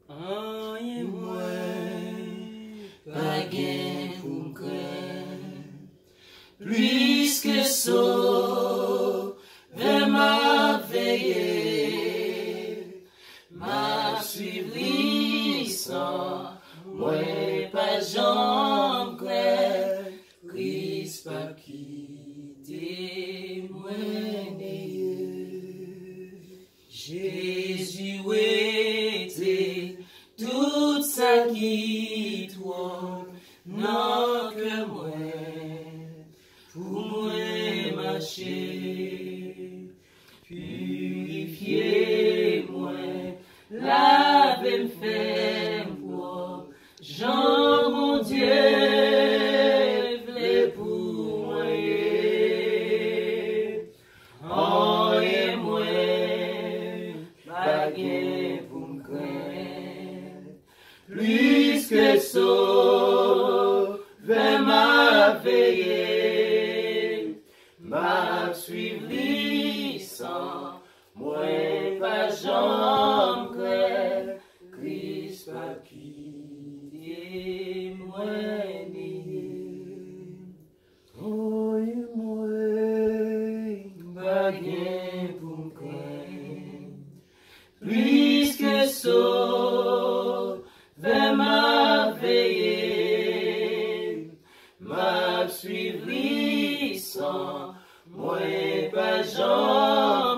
Rien moins, pas gain pour me craindre. Plus que ça, vers ma veillée, ma suivi sans, moi pas jambe claire, Christ pas quitter moi. Jésus était tout ça qui toi, non que moi, pour moi marcher, purifier moi, laver me faire moi, Jean mon Dieu, v'lait pour moi, oh et moi, baguette pour me craindre, plus que ça, vers ma veillée, m'a suivi sans, moi pas jambe claire, Christ pas quitté, moi nié. Oh et moi, baguette pour me craindre, plus que ça, vers ma veillée, m'a suivi sans, moi pas jambe